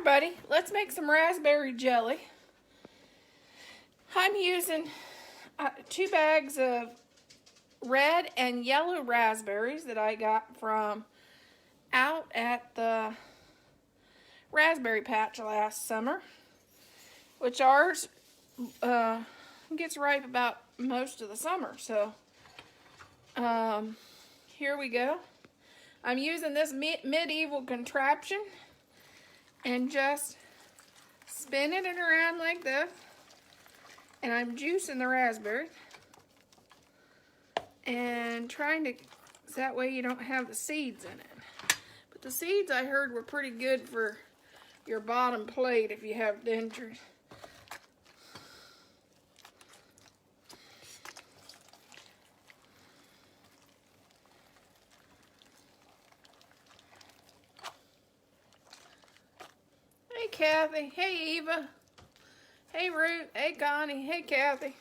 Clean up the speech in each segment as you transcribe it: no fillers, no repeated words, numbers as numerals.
everybody, let's make some raspberry jelly. I'm using 2 bags of red and yellow raspberries that I got from out at the raspberry patch last summer, which ours gets ripe about most of the summer. So here we go. I'm using this medieval contraption and just spinning it around like this, and I'm juicing the raspberry and trying to, so that way you don't have the seeds in it. But the seeds, I heard, were pretty good for your bottom plate if you have dentures. Hey Kathy, hey Eva, hey Ruth, hey Connie, hey Kathy.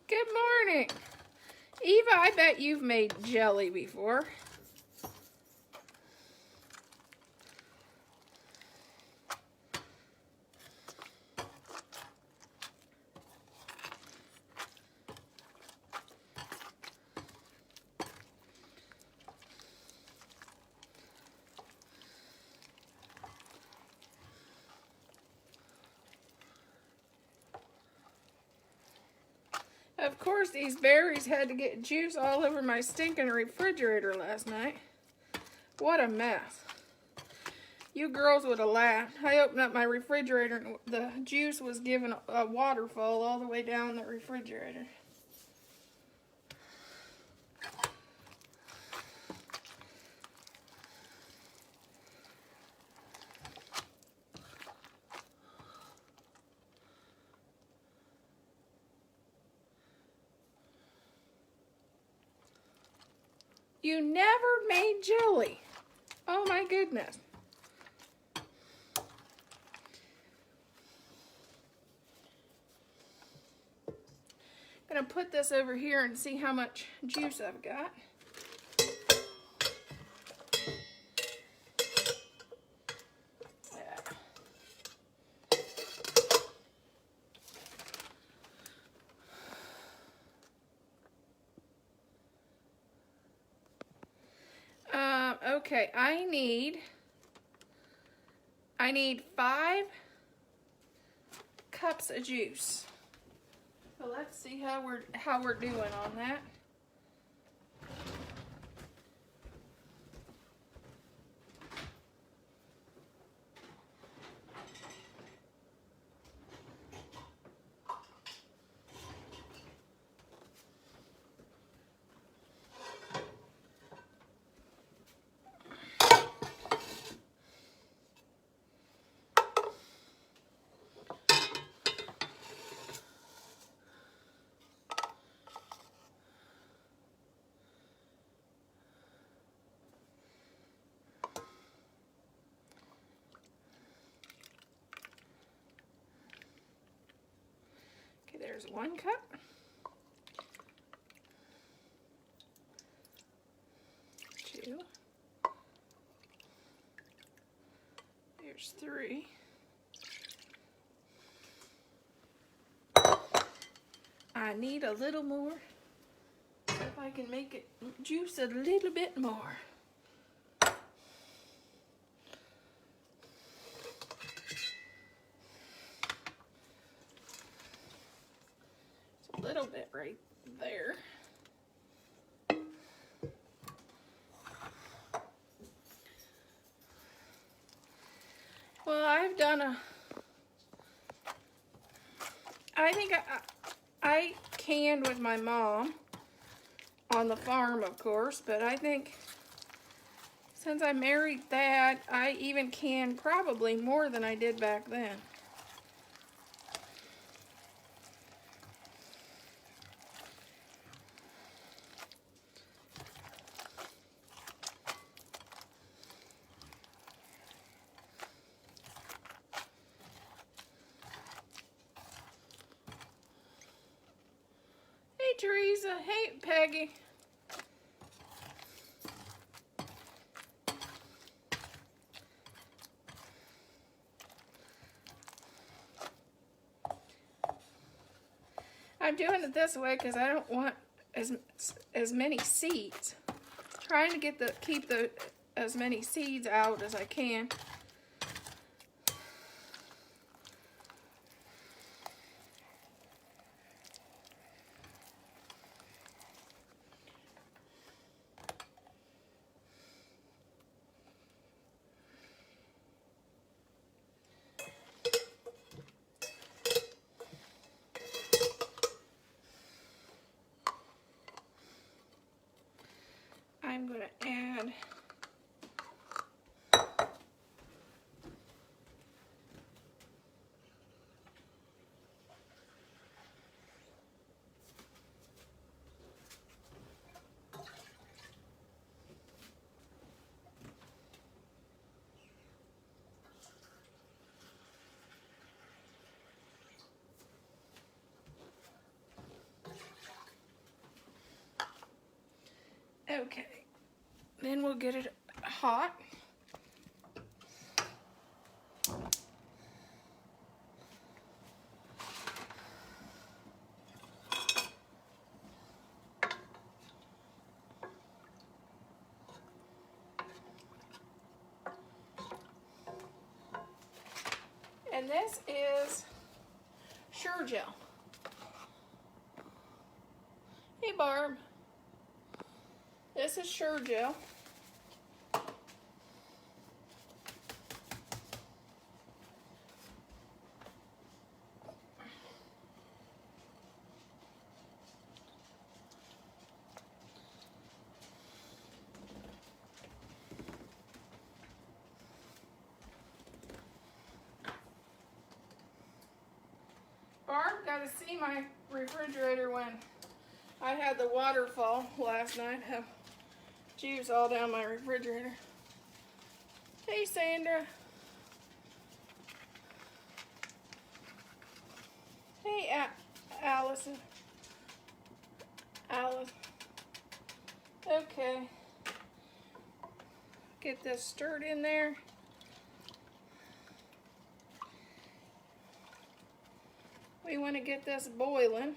Good morning. Eva, I bet you've made jelly before. Of course, these berries had to get juice all over my stinking refrigerator last night. What a mess. You girls would have laughed. I opened up my refrigerator and the juice was giving a waterfall all the way down the refrigerator. You never made jelly. Oh my goodness. I'm gonna put this over here and see how much juice I've got. Okay, I need 5 cups of juice. So let's see how we're doing on that. There's 1 cup. Two. There's 3. I need a little more. If I can make it juice a little bit more. A little bit right there. Well, I've done I think I canned with my mom on the farm, of course, but I think Since I married that, I even can probably more than I did back then. Hey, Teresa. Hey, Peggy. I'm doing it this way because I don't want as many seeds. Trying to keep as many seeds out as I can. I'm going to add okay. Then we'll get it hot. And this is Sure-Jell. Hey, Barb. This is Sure-Jell. Barb got to see my refrigerator when I had the waterfall last night. Have juice all down my refrigerator. Hey, Sandra. Hey, Allison. Alice. Okay. Get this stirred in there. We want to get this boiling.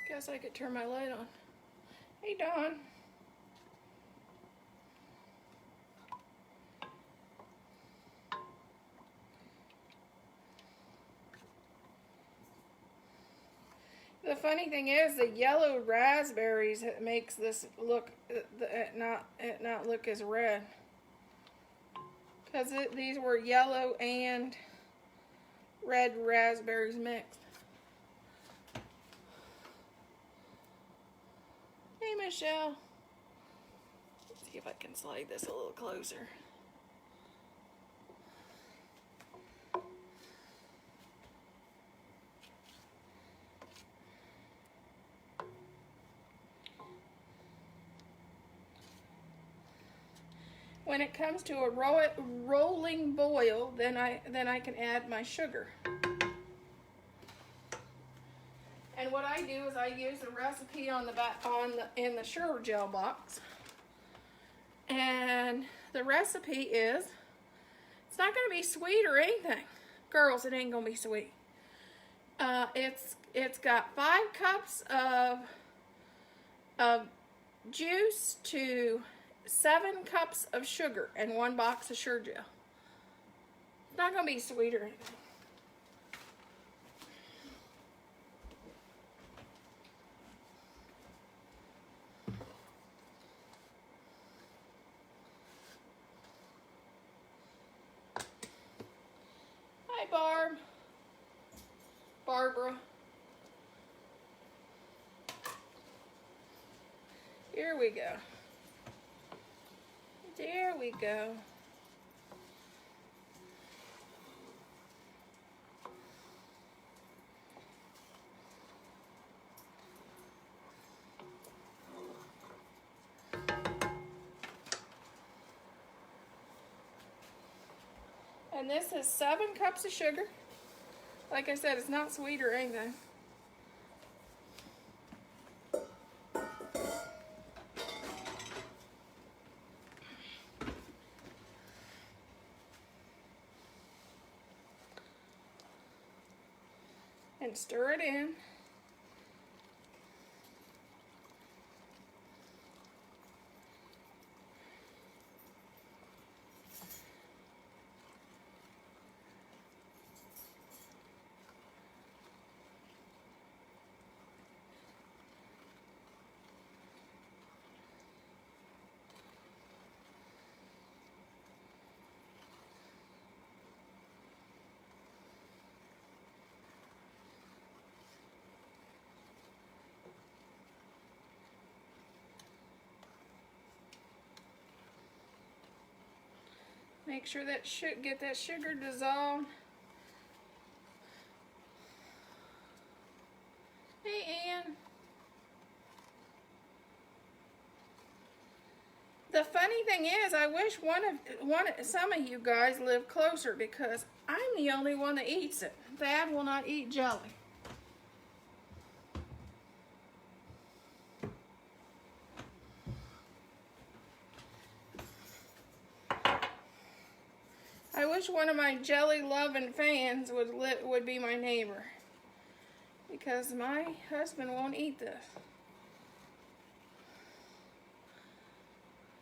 Guess I could turn my light on. Hey, Dawn. The funny thing is, the yellow raspberries makes this look not look as red, because these were yellow and red raspberries mixed. Hey, Michelle. Let's see if I can slide this a little closer. When it comes to a rolling boil, then I can add my sugar. And what I do is I use the recipe on the back in the Sure-Jell box. And the recipe is, it's not going to be sweet or anything. Girls, it ain't going to be sweet. It's got 5 cups of juice to 7 cups of sugar and 1 box of Sure-Jell. It's not going to be sweet or anything. Hi, Barb. Barbara. Here we go. There we go. And this is 7 cups of sugar. Like I said, it's not sweet or anything. And stir it in. Make sure that get that sugar dissolved. Hey, Ann. The funny thing is, I wish some of you guys live closer because I'm the only one that eats it. Thad will not eat jelly. I wish one of my jelly-loving fans would be my neighbor, because my husband won't eat this.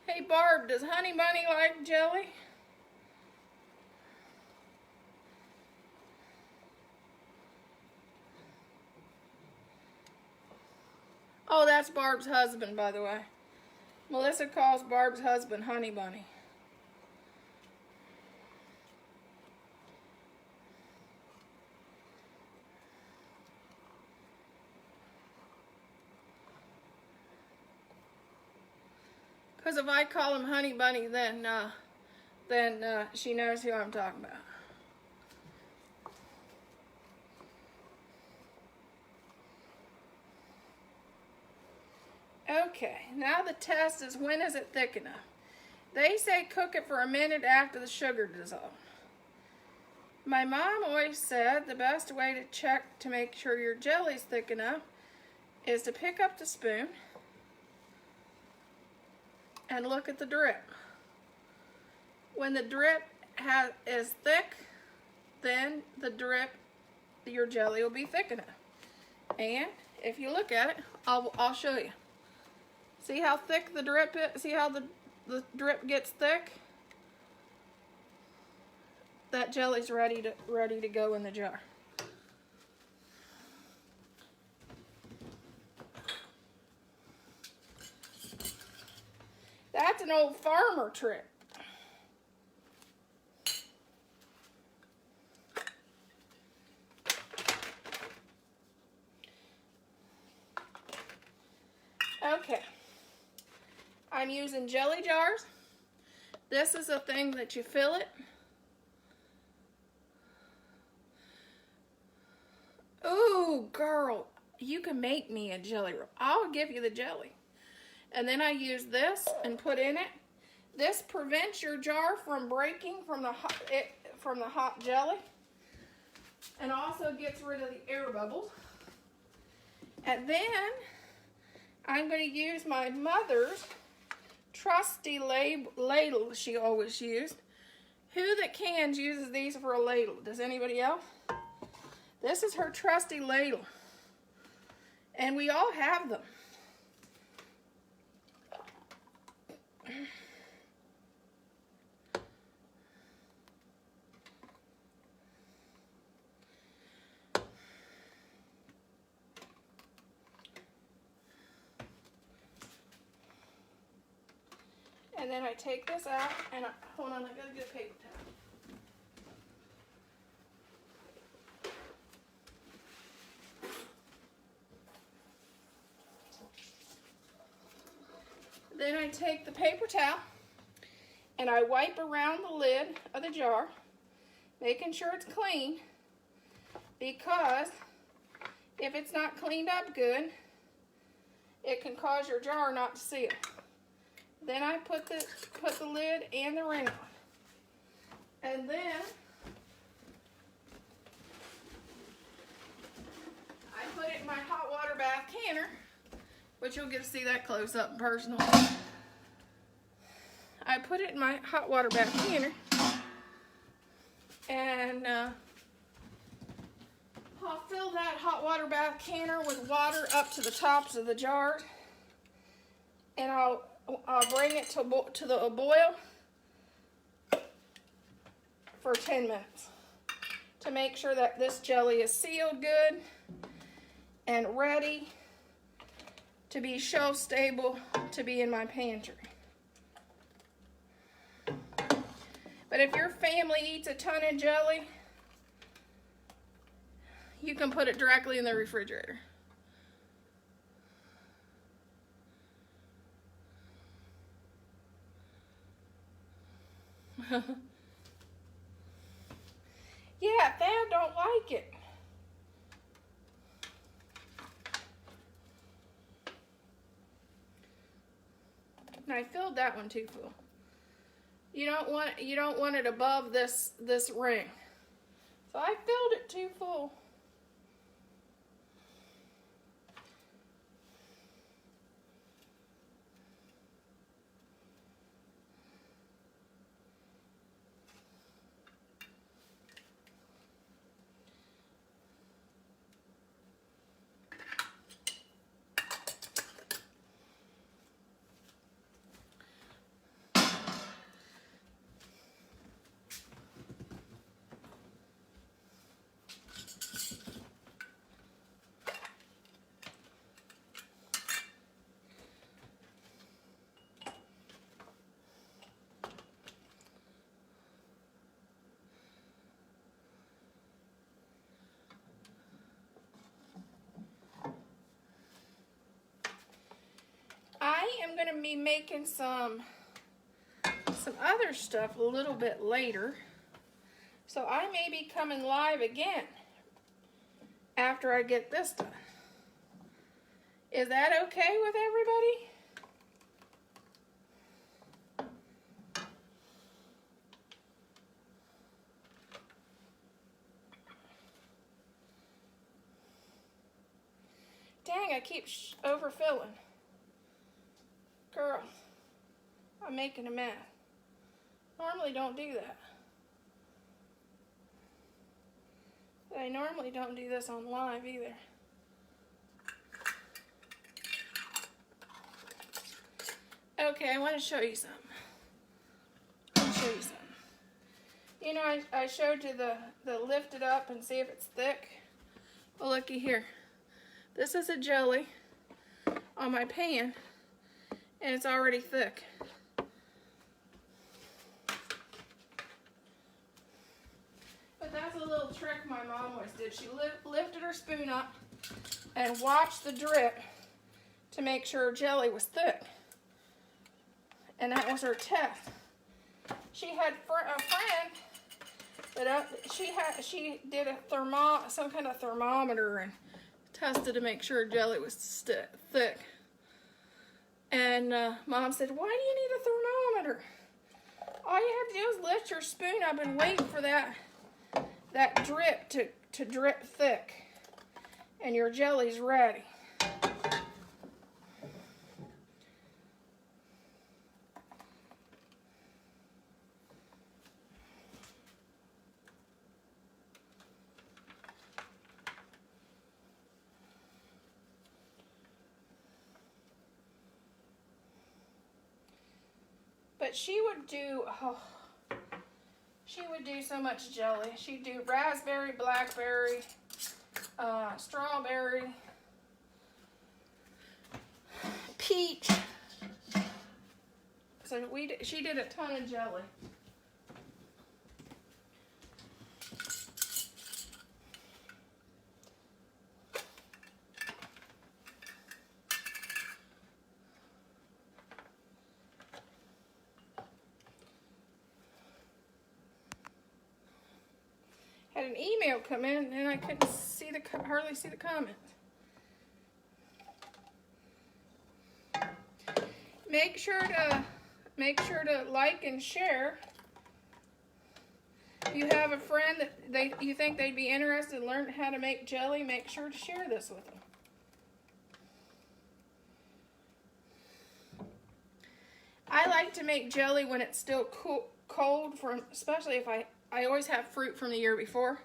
Hey Barb, does Honey Bunny like jelly? Oh, that's Barb's husband, by the way. Melissa calls Barb's husband Honey Bunny. Because if I call him Honey Bunny, then she knows who I'm talking about. Okay, now the test is, when is it thick enough? They say cook it for a minute after the sugar dissolves. My mom always said the best way to check to make sure your jelly's thick enough is to pick up the spoon and look at the drip. When the drip is thick, then your jelly will be thick enough. And if you look at it, I'll show you. See how thick the drip is? See how the drip gets thick? That jelly's ready to go in the jar. That's an old farmer trick. Okay. I'm using jelly jars. This is a thing that you fill it. Ooh, girl, you can make me a jelly roll. I'll give you the jelly. And then I use this and put in it. This prevents your jar from breaking from the hot jelly, and also gets rid of the air bubbles. And then I'm going to use my mother's trusty ladle she always used. Who that cans uses these for a ladle? Does anybody else? This is her trusty ladle. And we all have them. And then I take this out and hold on, I gotta get a paper towel. Then I take the paper towel and I wipe around the lid of the jar, making sure it's clean, because if it's not cleaned up good, it can cause your jar not to seal. Then I put the lid and the ring on. And then I put it in my hot water bath canner, which you'll get to see that close up and personal. I put it in my hot water bath canner, and I'll fill that hot water bath canner with water up to the tops of the jars, and I'll bring it to the boil for 10 minutes to make sure that this jelly is sealed good and ready to be shelf stable to be in my pantry. But if your family eats a ton of jelly, you can put it directly in the refrigerator. Yeah, Thad don't like it. And I filled that one too full. You don't want it above this ring. So I filled it too full. I'm going to be making some other stuff a little bit later. So I may be coming live again after I get this done. Is that okay with everybody? Dang, I keep overfilling. Girl, I'm making a mess. Normally don't do that. But I normally don't do this on live either. Okay, I want to show you something. You know, I showed you the lift it up and see if it's thick. Well, looky here. This is a jelly on my pan, and it's already thick. But that's a little trick my mom always did. She lifted her spoon up and watched the drip to make sure her jelly was thick. And that was her test. She had a friend that she did some kind of thermometer and tested to make sure her jelly was thick. And Mom said, "Why do you need a thermometer? All you have to do is lift your spoon up and wait for that drip to drip thick, and your jelly's ready." But she would do so much jelly. She'd do raspberry, blackberry, strawberry, peach. So she did a ton of jelly. Had an email come in and I couldn't see hardly see the comment. Make sure to like and share. If you have a friend that you think they'd be interested in learning how to make jelly, make sure to share this with them. I like to make jelly when it's still cold, especially if I always have fruit from the year before.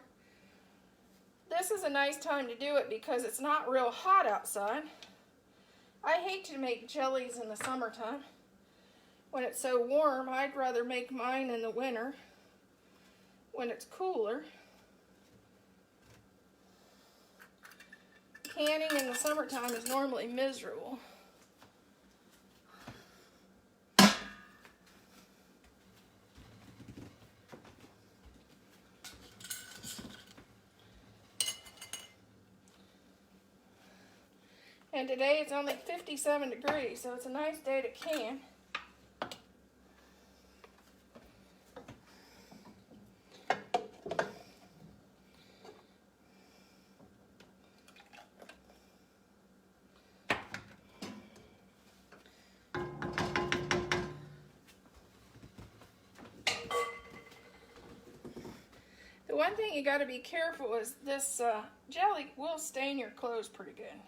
This is a nice time to do it because it's not real hot outside. I hate to make jellies in the summertime. When it's so warm, I'd rather make mine in the winter when it's cooler. Canning in the summertime is normally miserable. And today it's only 57 degrees, so it's a nice day to can. The one thing you got to be careful is this jelly will stain your clothes pretty good.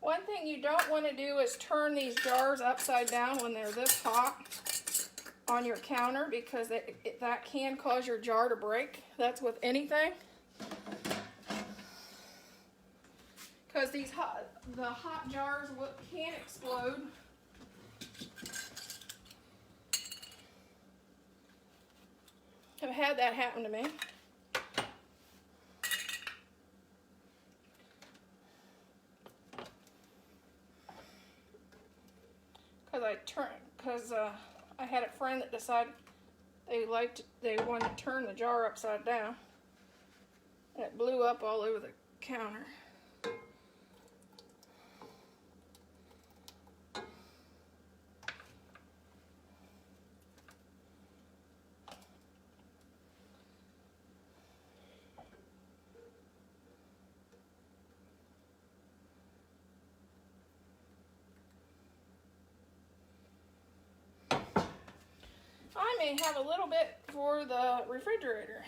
One thing you don't want to do is turn these jars upside down when they're this hot on your counter because that can cause your jar to break. That's with anything. Because the hot jars can explode. I've had that happen to me. Because I had a friend that decided they wanted to turn the jar upside down, and it blew up all over the counter. I may have a little bit for the refrigerator,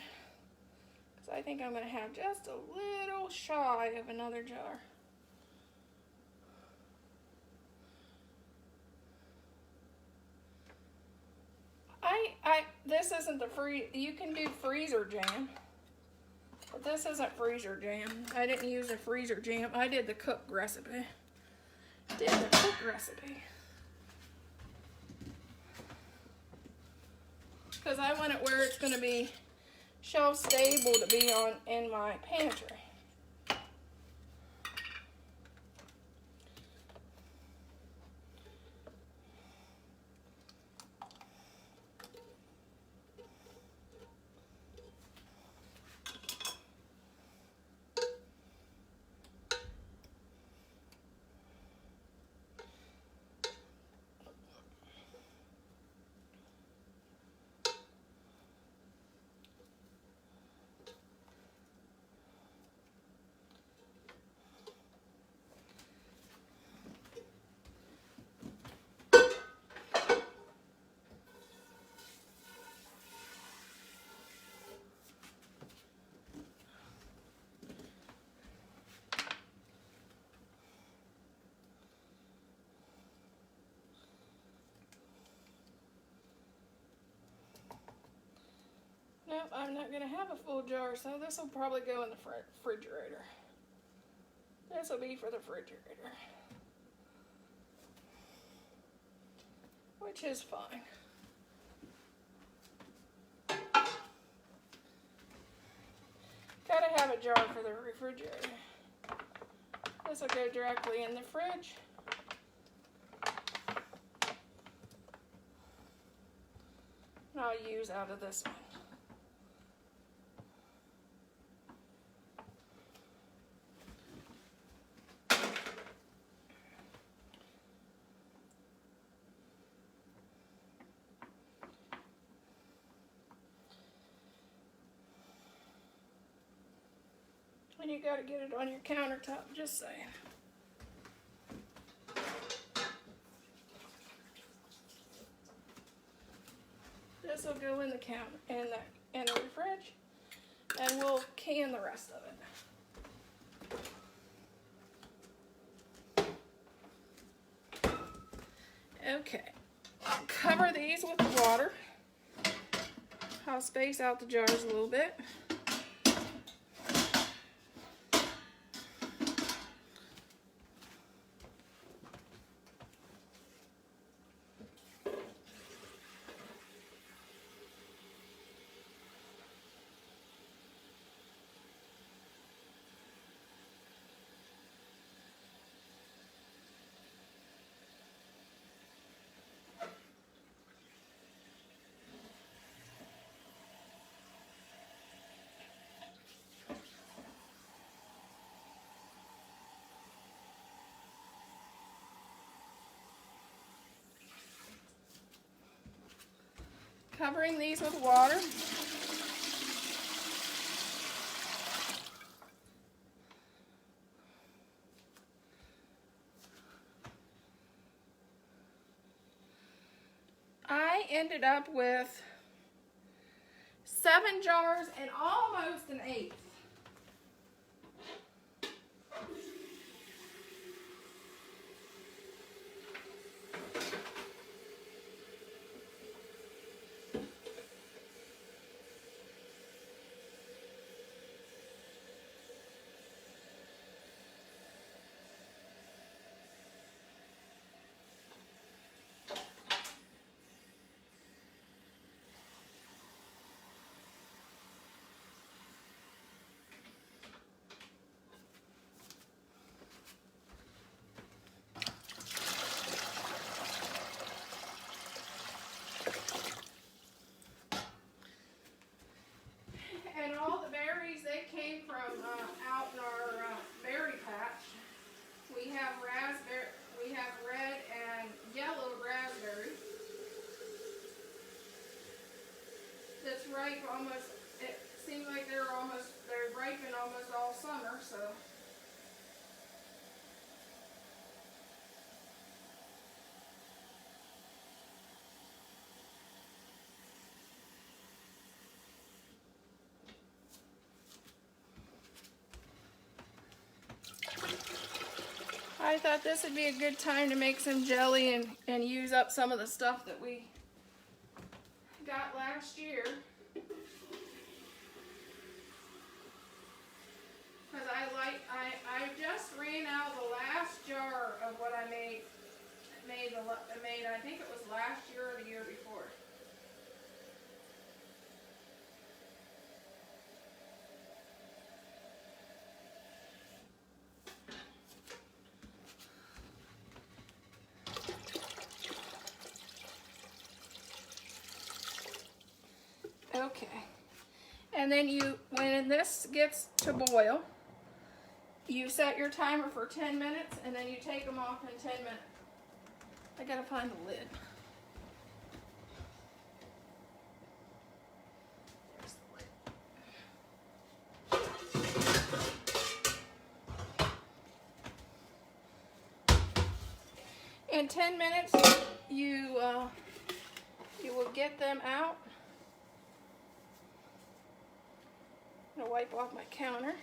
because I think I'm going to have just a little shy of another jar. This isn't the you can do freezer jam, but this isn't freezer jam. I didn't use a freezer jam. I did the cooked recipe. Because I want it where it's going to be shelf stable to be in my pantry. Nope, I'm not going to have a full jar, so this will probably go in the refrigerator. This will be for the refrigerator. which is fine. Gotta have a jar for the refrigerator. This will go directly in the fridge. And I'll use out of this one. And you gotta get it on your countertop, just saying. This will go in the in the fridge, and we'll can the rest of it. Okay, cover these with water. I'll space out the jars a little bit. Covering these with water. I ended up with 7 jars and almost an eighth. And all the berries, they came from out in our berry patch. We have red and yellow raspberry. That's ripe almost. It seems like they're ripened almost all summer. So. I thought this would be a good time to make some jelly and use up some of the stuff that we got last year. Because I just ran out the last jar of what I made I think it was last year or the year before. Okay, and then when this gets to boil, you set your timer for 10 minutes and then you take them off in 10 minutes. I gotta find the lid. In 10 minutes, you will get them out. I'm gonna wipe off my counter.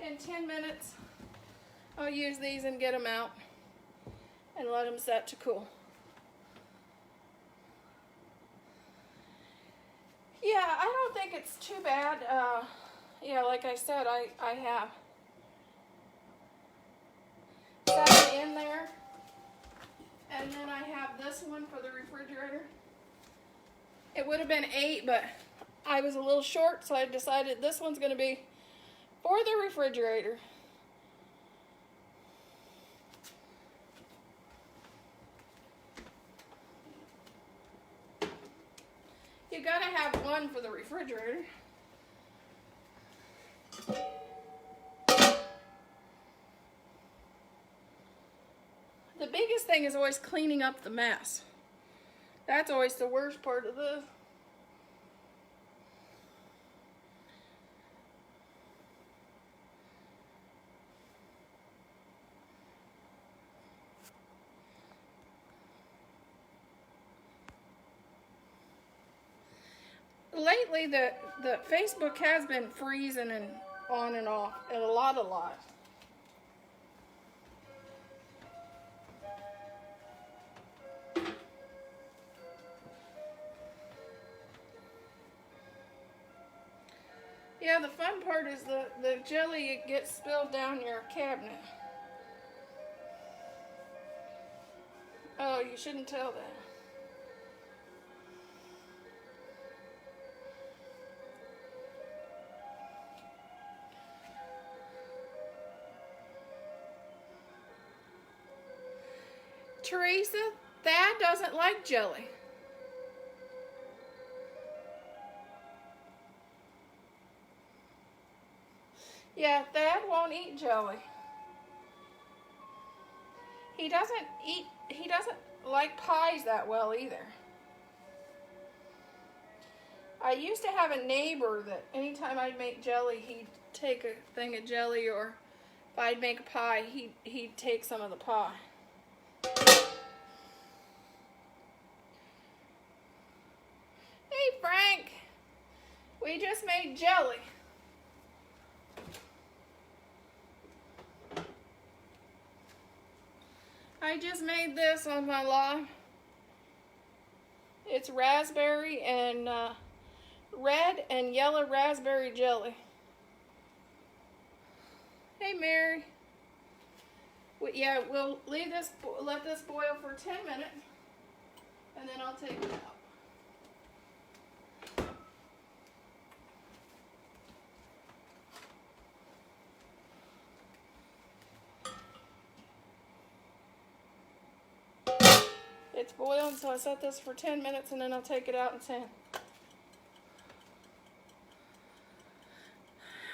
In 10 minutes, I'll use these and get them out and let them set to cool. think it's too bad. Yeah, like I said, I have 7 in there. And then I have this one for the refrigerator. It would have been 8, but I was a little short, so I decided this one's going to be for the refrigerator. You gotta have one for the refrigerator. The biggest thing is always cleaning up the mess. That's always the worst part of this. Lately, the Facebook has been freezing and on and off and a lot. Yeah, the fun part is the jelly gets spilled down your cabinet. Oh, you shouldn't tell that. Teresa, Thad doesn't like jelly. Yeah, Thad won't eat jelly. He doesn't like pies that well either. I used to have a neighbor that anytime I'd make jelly, he'd take a thing of jelly, or if I'd make a pie, he'd take some of the pie. Hey Frank, we just made jelly. I just made this on my live. It's raspberry and red and yellow raspberry jelly. Hey Mary. Yeah, we'll let this boil for 10 minutes, and then I'll take it out. It's boiling, so I set this for 10 minutes, and then I'll take it out in 10.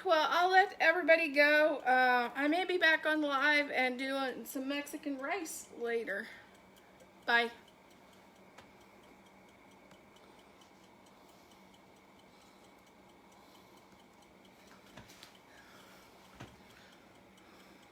Well, I'll let everybody go. I may be back on live and doing some Mexican rice later. Bye.